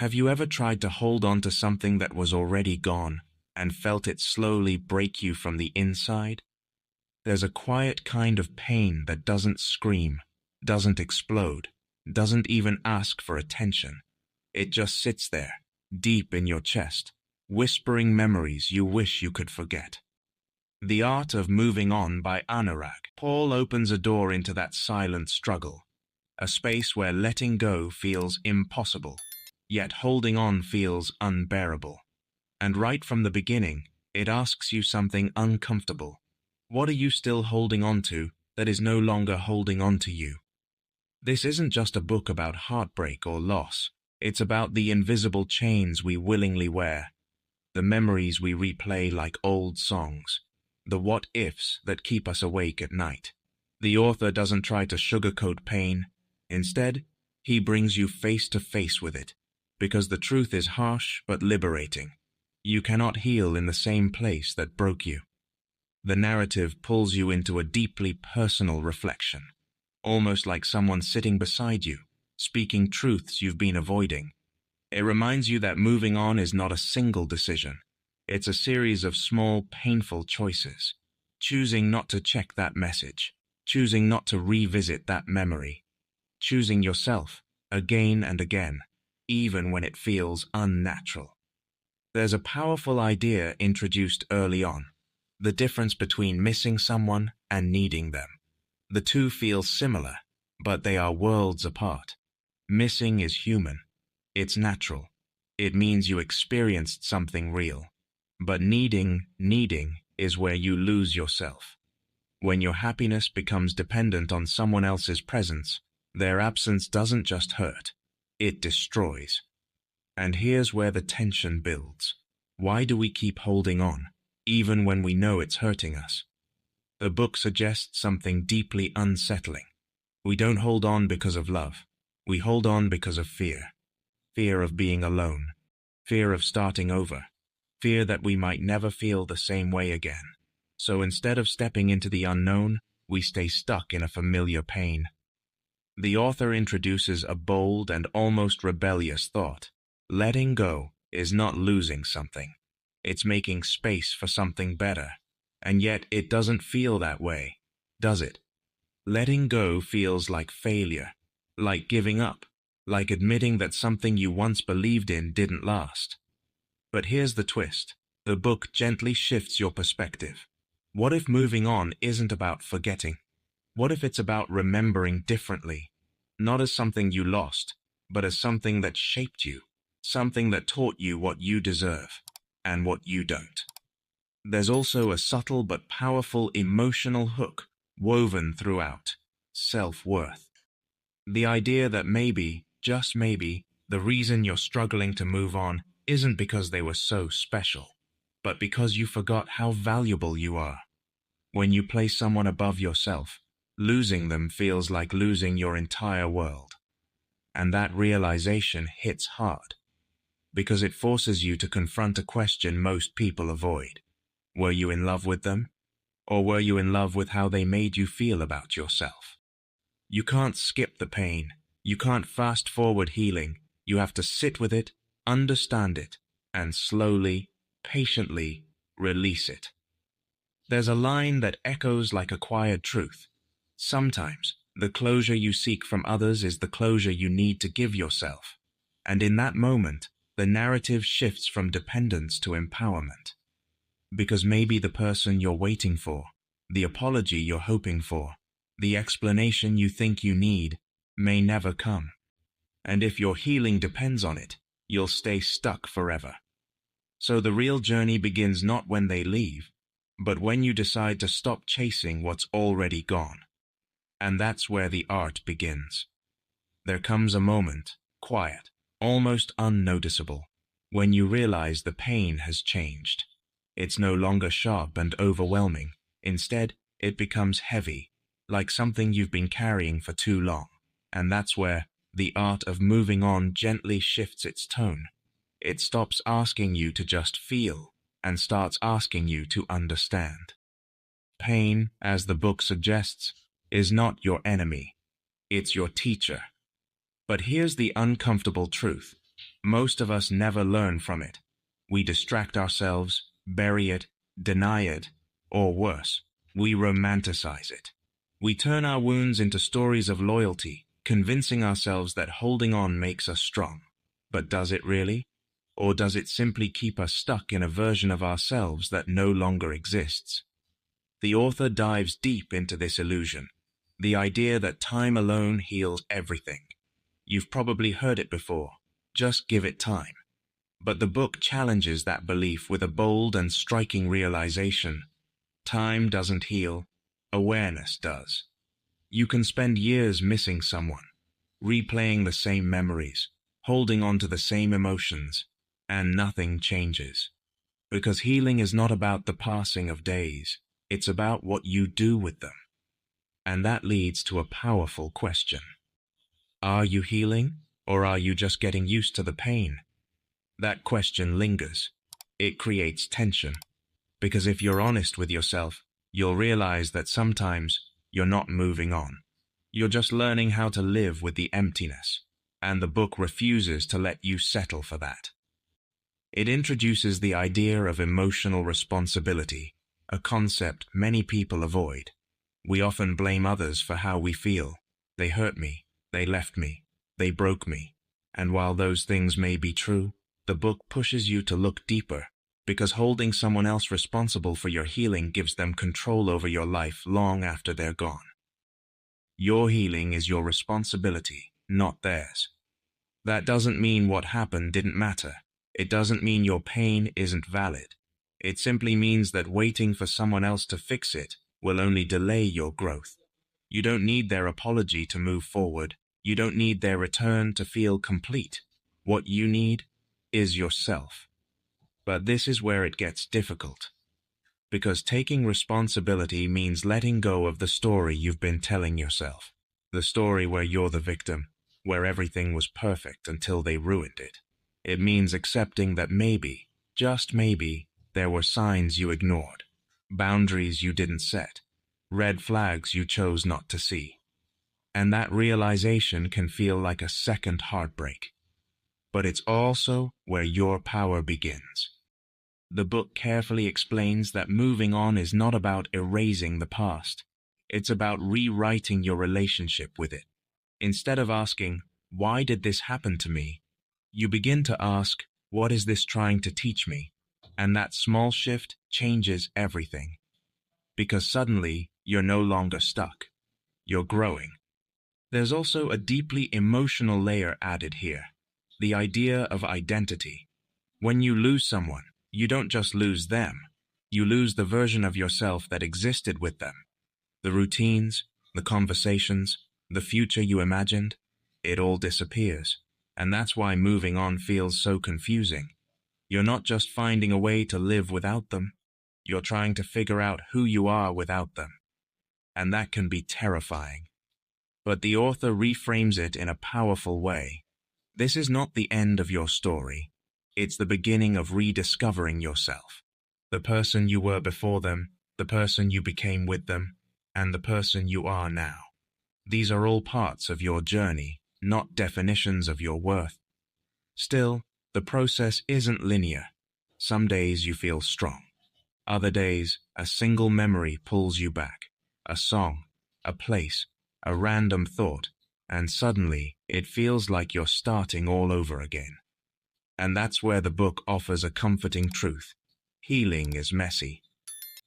Have you ever tried to hold on to something that was already gone and felt it slowly break you from the inside? There's a quiet kind of pain that doesn't scream, doesn't explode, doesn't even ask for attention. It just sits there, deep in your chest, whispering memories you wish you could forget. The Art of Moving On by Anurag. Paul opens a door into that silent struggle, a space where letting go feels impossible, yet holding on feels unbearable. And right from the beginning, it asks you something uncomfortable. What are you still holding on to that is no longer holding on to you? This isn't just a book about heartbreak or loss. It's about the invisible chains we willingly wear, the memories we replay like old songs, the what-ifs that keep us awake at night. The author doesn't try to sugarcoat pain. Instead, he brings you face to face with it, because the truth is harsh but liberating. You cannot heal in the same place that broke you. The narrative pulls you into a deeply personal reflection, almost like someone sitting beside you, speaking truths you've been avoiding. It reminds you that moving on is not a single decision. It's a series of small, painful choices. Choosing not to check that message, choosing not to revisit that memory, choosing yourself again and again, even when it feels unnatural. There's a powerful idea introduced early on, the difference between missing someone and needing them. The two feel similar, but they are worlds apart. Missing is human. It's natural. It means you experienced something real. But needing is where you lose yourself. When your happiness becomes dependent on someone else's presence, their absence doesn't just hurt, it destroys. And here's where the tension builds. Why do we keep holding on, even when we know it's hurting us? The book suggests something deeply unsettling. We don't hold on because of love. We hold on because of fear. Fear of being alone. Fear of starting over. Fear that we might never feel the same way again. So instead of stepping into the unknown, we stay stuck in a familiar pain. The author introduces a bold and almost rebellious thought. Letting go is not losing something. It's making space for something better. And yet it doesn't feel that way, does it? Letting go feels like failure, like giving up, like admitting that something you once believed in didn't last. But here's the twist. The book gently shifts your perspective. What if moving on isn't about forgetting? What if it's about remembering differently? Not as something you lost, but as something that shaped you, something that taught you what you deserve and what you don't. There's also a subtle but powerful emotional hook woven throughout: self-worth. The idea that maybe, just maybe, the reason you're struggling to move on isn't because they were so special, but because you forgot how valuable you are. When you place someone above yourself, losing them feels like losing your entire world. And that realization hits hard, because it forces you to confront a question most people avoid. Were you in love with them? Or were you in love with how they made you feel about yourself? You can't skip the pain. You can't fast forward healing. You have to sit with it, understand it, and slowly, patiently release it. There's a line that echoes like a quiet truth. Sometimes, the closure you seek from others is the closure you need to give yourself. And in that moment, the narrative shifts from dependence to empowerment. Because maybe the person you're waiting for, the apology you're hoping for, the explanation you think you need, may never come. And if your healing depends on it, you'll stay stuck forever. So the real journey begins not when they leave, but when you decide to stop chasing what's already gone. And that's where the art begins. There comes a moment, quiet, almost unnoticeable, when you realize the pain has changed. It's no longer sharp and overwhelming. Instead, it becomes heavy, like something you've been carrying for too long. And that's where The Art of Moving On gently shifts its tone. It stops asking you to just feel and starts asking you to understand. Pain, as the book suggests, is not your enemy. It's your teacher. But here's the uncomfortable truth. Most of us never learn from it. We distract ourselves, bury it, deny it, or worse, we romanticize it. We turn our wounds into stories of loyalty, convincing ourselves that holding on makes us strong. But does it really? Or does it simply keep us stuck in a version of ourselves that no longer exists? The author dives deep into this illusion, the idea that time alone heals everything. You've probably heard it before, just give it time. But the book challenges that belief with a bold and striking realization. Time doesn't heal, awareness does. You can spend years missing someone, replaying the same memories, holding on to the same emotions, and nothing changes. Because healing is not about the passing of days, it's about what you do with them. And that leads to a powerful question. Are you healing, or are you just getting used to the pain? That question lingers. It creates tension. Because if you're honest with yourself, you'll realize that sometimes you're not moving on. You're just learning how to live with the emptiness, and the book refuses to let you settle for that. It introduces the idea of emotional responsibility, a concept many people avoid. We often blame others for how we feel. They hurt me, they left me, they broke me. And while those things may be true, the book pushes you to look deeper, because holding someone else responsible for your healing gives them control over your life long after they're gone. Your healing is your responsibility, not theirs. That doesn't mean what happened didn't matter. It doesn't mean your pain isn't valid. It simply means that waiting for someone else to fix it will only delay your growth. You don't need their apology to move forward. You don't need their return to feel complete. What you need is yourself. But this is where it gets difficult. Because taking responsibility means letting go of the story you've been telling yourself. The story where you're the victim, where everything was perfect until they ruined it. It means accepting that maybe, just maybe, there were signs you ignored, boundaries you didn't set, red flags you chose not to see. And that realization can feel like a second heartbreak. But it's also where your power begins. The book carefully explains that moving on is not about erasing the past. It's about rewriting your relationship with it. Instead of asking, "Why did this happen to me?" you begin to ask, "What is this trying to teach me?" And that small shift changes everything. Because suddenly, you're no longer stuck. You're growing. There's also a deeply emotional layer added here. The idea of identity. When you lose someone, you don't just lose them. You lose the version of yourself that existed with them. The routines, the conversations, the future you imagined, it all disappears. And that's why moving on feels so confusing. You're not just finding a way to live without them. You're trying to figure out who you are without them. And that can be terrifying. But the author reframes it in a powerful way. This is not the end of your story. It's the beginning of rediscovering yourself. The person you were before them, the person you became with them, and the person you are now. These are all parts of your journey, not definitions of your worth. Still, the process isn't linear. Some days you feel strong. Other days, a single memory pulls you back. A song, a place, a random thought, and suddenly it feels like you're starting all over again. And that's where the book offers a comforting truth. Healing is messy.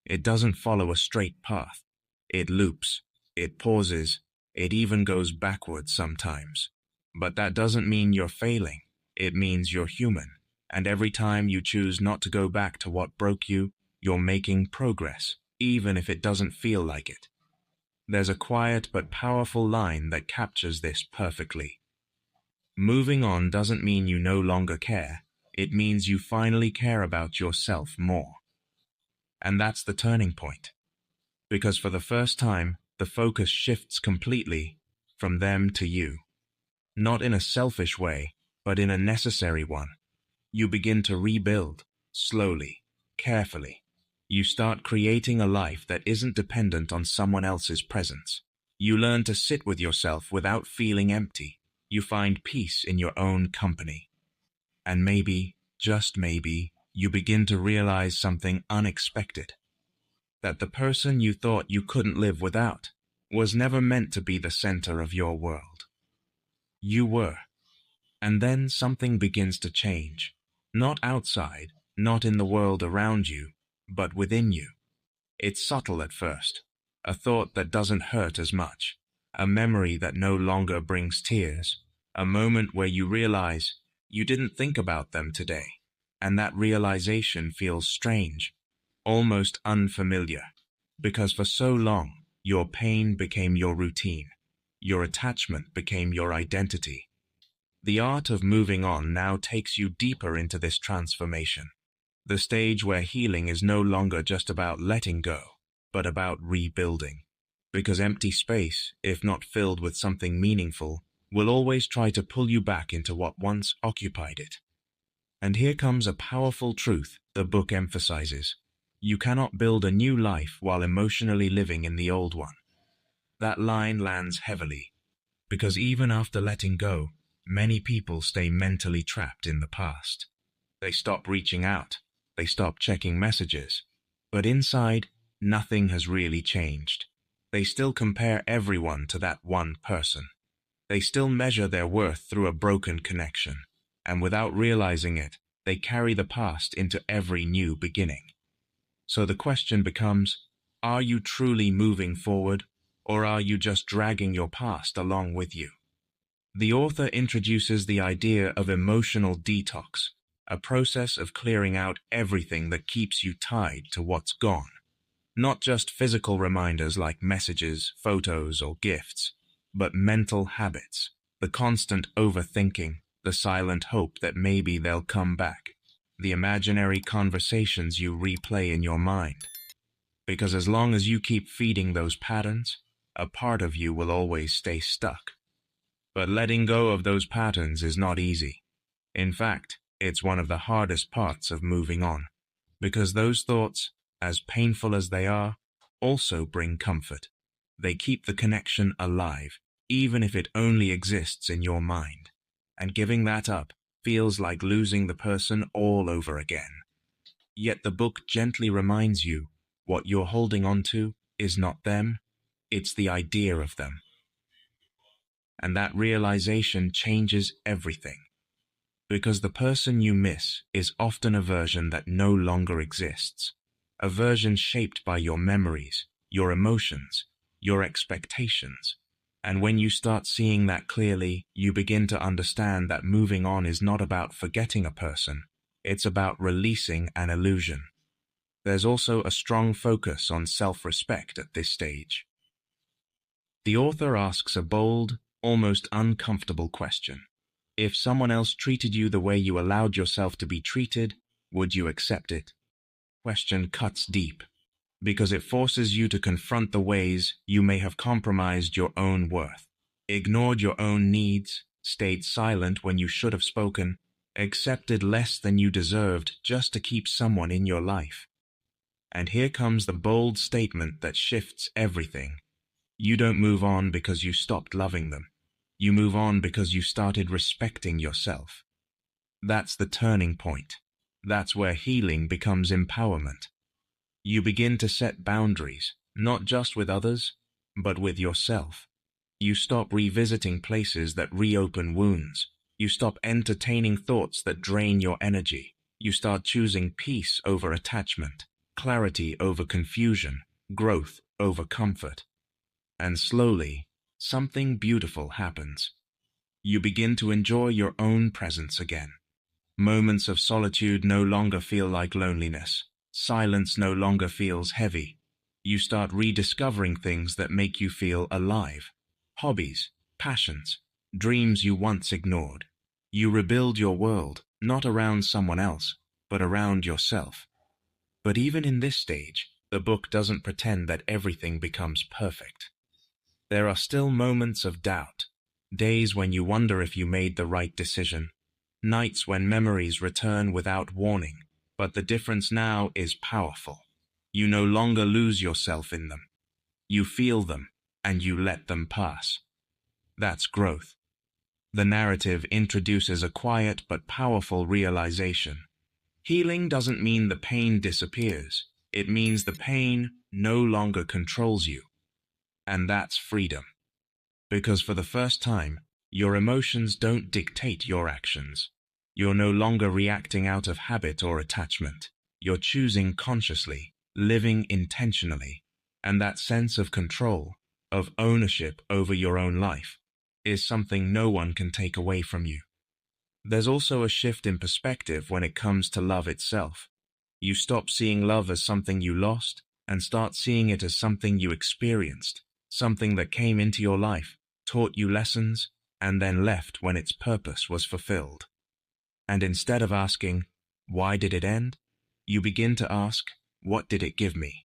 It doesn't follow a straight path. It loops, it pauses, it even goes backwards sometimes. But that doesn't mean you're failing. It means you're human. And every time you choose not to go back to what broke you, you're making progress, even if it doesn't feel like it. There's a quiet but powerful line that captures this perfectly. Moving on doesn't mean you no longer care. It means you finally care about yourself more. And that's the turning point. Because for the first time, the focus shifts completely from them to you. Not in a selfish way, but in a necessary one. You begin to rebuild, slowly, carefully. You start creating a life that isn't dependent on someone else's presence. You learn to sit with yourself without feeling empty. You find peace in your own company. And maybe, just maybe, you begin to realize something unexpected. That the person you thought you couldn't live without was never meant to be the center of your world. You were. And then something begins to change. Not outside, not in the world around you, but within you. It's subtle at first. A thought that doesn't hurt as much. A memory that no longer brings tears. A moment where you realize you didn't think about them today. And that realization feels strange, almost unfamiliar. Because for so long, your pain became your routine. Your attachment became your identity. The art of moving on now takes you deeper into this transformation. The stage where healing is no longer just about letting go, but about rebuilding. Because empty space, if not filled with something meaningful, will always try to pull you back into what once occupied it. And here comes a powerful truth the book emphasizes. You cannot build a new life while emotionally living in the old one. That line lands heavily, because even after letting go, many people stay mentally trapped in the past. They stop reaching out, they stop checking messages, but inside, nothing has really changed. They still compare everyone to that one person. They still measure their worth through a broken connection, and without realizing it, they carry the past into every new beginning. So the question becomes, are you truly moving forward, or are you just dragging your past along with you? The author introduces the idea of emotional detox, a process of clearing out everything that keeps you tied to what's gone. Not just physical reminders like messages, photos, or gifts, but mental habits, the constant overthinking, the silent hope that maybe they'll come back, the imaginary conversations you replay in your mind. Because as long as you keep feeding those patterns, a part of you will always stay stuck. But letting go of those patterns is not easy. In fact, it's one of the hardest parts of moving on, because those thoughts, as painful as they are, also bring comfort. They keep the connection alive, even if it only exists in your mind. And giving that up feels like losing the person all over again. Yet the book gently reminds you what you're holding on to is not them, it's the idea of them. And that realization changes everything. Because the person you miss is often a version that no longer exists. A version shaped by your memories, your emotions, your expectations. And when you start seeing that clearly, you begin to understand that moving on is not about forgetting a person. It's about releasing an illusion. There's also a strong focus on self-respect at this stage. The author asks a bold, almost uncomfortable question. If someone else treated you the way you allowed yourself to be treated, would you accept it? Question cuts deep, because it forces you to confront the ways you may have compromised your own worth, ignored your own needs, stayed silent when you should have spoken, accepted less than you deserved just to keep someone in your life. And here comes the bold statement that shifts everything. You don't move on because you stopped loving them. You move on because you started respecting yourself. That's the turning point. That's where healing becomes empowerment. You begin to set boundaries, not just with others, but with yourself. You stop revisiting places that reopen wounds. You stop entertaining thoughts that drain your energy. You start choosing peace over attachment, clarity over confusion, growth over comfort. And slowly, something beautiful happens. You begin to enjoy your own presence again. Moments of solitude no longer feel like loneliness. Silence no longer feels heavy. You start rediscovering things that make you feel alive. Hobbies, passions, dreams you once ignored. You rebuild your world, not around someone else, but around yourself. But even in this stage, the book doesn't pretend that everything becomes perfect. There are still moments of doubt, days when you wonder if you made the right decision, nights when memories return without warning, but the difference now is powerful. You no longer lose yourself in them. You feel them, and you let them pass. That's growth. The narrative introduces a quiet but powerful realization. Healing doesn't mean the pain disappears. It means the pain no longer controls you. And that's freedom. Because for the first time, your emotions don't dictate your actions. You're no longer reacting out of habit or attachment. You're choosing consciously, living intentionally. And that sense of control, of ownership over your own life, is something no one can take away from you. There's also a shift in perspective when it comes to love itself. You stop seeing love as something you lost and start seeing it as something you experienced, something that came into your life, taught you lessons, and then left when its purpose was fulfilled. And instead of asking, why did it end? You begin to ask, what did it give me?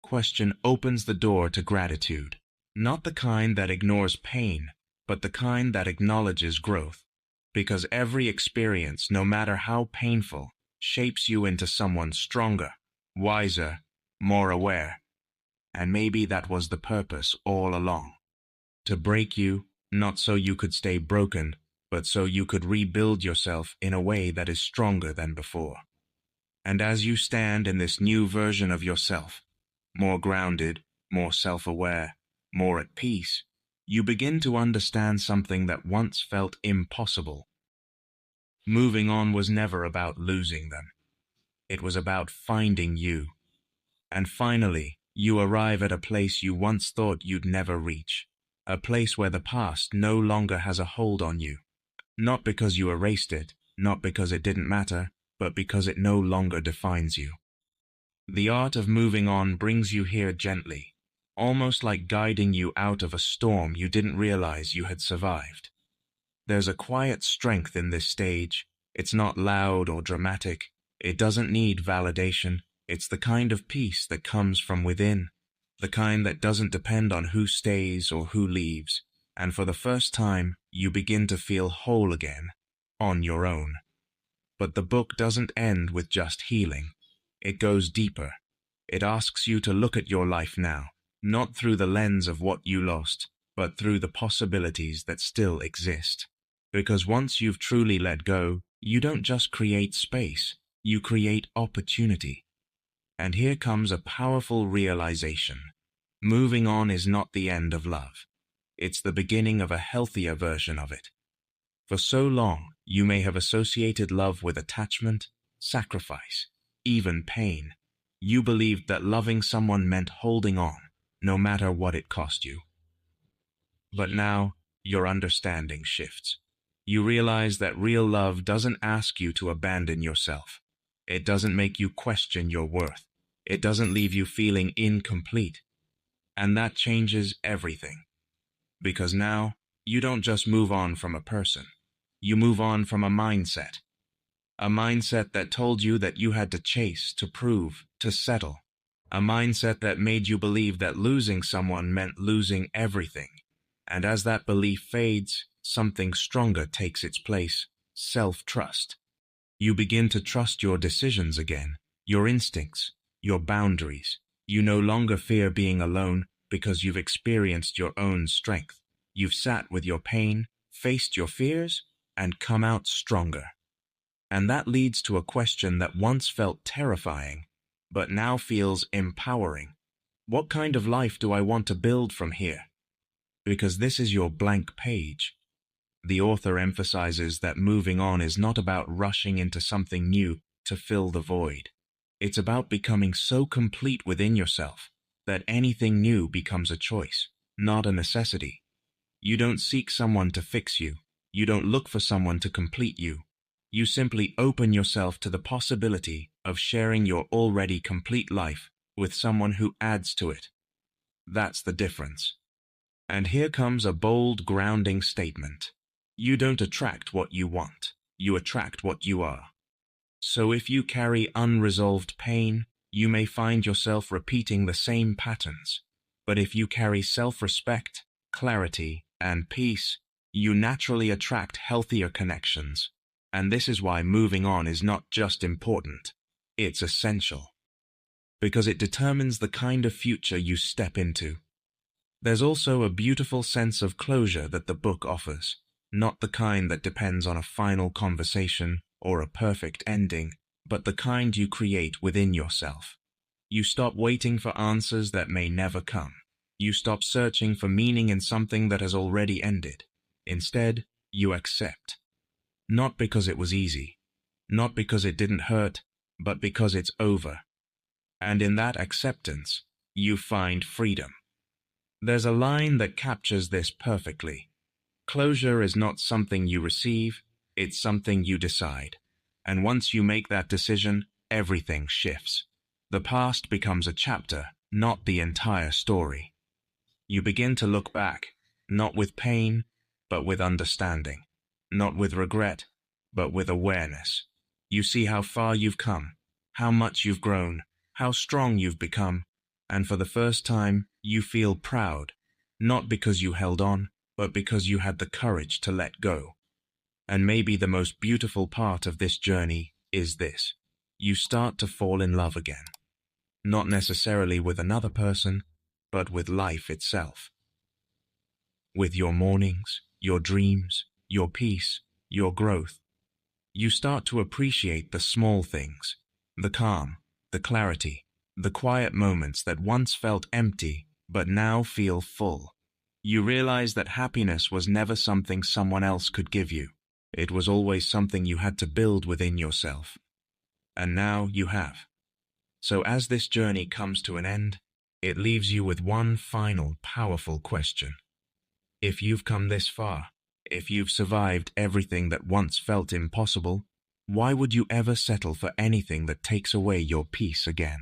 Question opens the door to gratitude, not the kind that ignores pain, but the kind that acknowledges growth. Because every experience, no matter how painful, shapes you into someone stronger, wiser, more aware. And maybe that was the purpose all along. To break you, not so you could stay broken, but so you could rebuild yourself in a way that is stronger than before. And as you stand in this new version of yourself, more grounded, more self-aware, more at peace, you begin to understand something that once felt impossible. Moving on was never about losing them. It was about finding you. And finally, you arrive at a place you once thought you'd never reach. A place where the past no longer has a hold on you. Not because you erased it, not because it didn't matter, but because it no longer defines you. The art of moving on brings you here gently, almost like guiding you out of a storm you didn't realize you had survived. There's a quiet strength in this stage. It's not loud or dramatic. It doesn't need validation. It's the kind of peace that comes from within, the kind that doesn't depend on who stays or who leaves. And for the first time, you begin to feel whole again, on your own. But the book doesn't end with just healing. It goes deeper. It asks you to look at your life now, not through the lens of what you lost, but through the possibilities that still exist. Because once you've truly let go, you don't just create space, you create opportunity. And here comes a powerful realization. Moving on is not the end of love. It's the beginning of a healthier version of it. For so long, you may have associated love with attachment, sacrifice, even pain. You believed that loving someone meant holding on, no matter what it cost you. But now, your understanding shifts. You realize that real love doesn't ask you to abandon yourself. It doesn't make you question your worth. It doesn't leave you feeling incomplete. And that changes everything. Because now, you don't just move on from a person. You move on from a mindset. A mindset that told you that you had to chase, to prove, to settle. A mindset that made you believe that losing someone meant losing everything. And as that belief fades, something stronger takes its place: self-trust. You begin to trust your decisions again, your instincts, your boundaries. You no longer fear being alone because you've experienced your own strength. You've sat with your pain, faced your fears, and come out stronger. And that leads to a question that once felt terrifying, but now feels empowering. What kind of life do I want to build from here? Because this is your blank page. The author emphasizes that moving on is not about rushing into something new to fill the void. It's about becoming so complete within yourself that anything new becomes a choice, not a necessity. You don't seek someone to fix you. You don't look for someone to complete you. You simply open yourself to the possibility of sharing your already complete life with someone who adds to it. That's the difference. And here comes a bold, grounding statement. You don't attract what you want. You attract what you are. So if you carry unresolved pain, you may find yourself repeating the same patterns. But if you carry self-respect, clarity, and peace, you naturally attract healthier connections. And this is why moving on is not just important, it's essential. Because it determines the kind of future you step into. There's also a beautiful sense of closure that the book offers. Not the kind that depends on a final conversation or a perfect ending, but the kind you create within yourself. You stop waiting for answers that may never come. You stop searching for meaning in something that has already ended. Instead, you accept. Not because it was easy, not because it didn't hurt, but because it's over. And in that acceptance, you find freedom. There's a line that captures this perfectly. Closure is not something you receive, it's something you decide. And once you make that decision, everything shifts. The past becomes a chapter, not the entire story. You begin to look back, not with pain, but with understanding. Not with regret, but with awareness. You see how far you've come, how much you've grown, how strong you've become, and for the first time, you feel proud, not because you held on, but because you had the courage to let go. And maybe the most beautiful part of this journey is this. You start to fall in love again. Not necessarily with another person, but with life itself. With your mornings, your dreams, your peace, your growth. You start to appreciate the small things, the calm, the clarity, the quiet moments that once felt empty, but now feel full. You realize that happiness was never something someone else could give you. It was always something you had to build within yourself. And now you have. So as this journey comes to an end, it leaves you with one final powerful question. If you've come this far, if you've survived everything that once felt impossible, why would you ever settle for anything that takes away your peace again?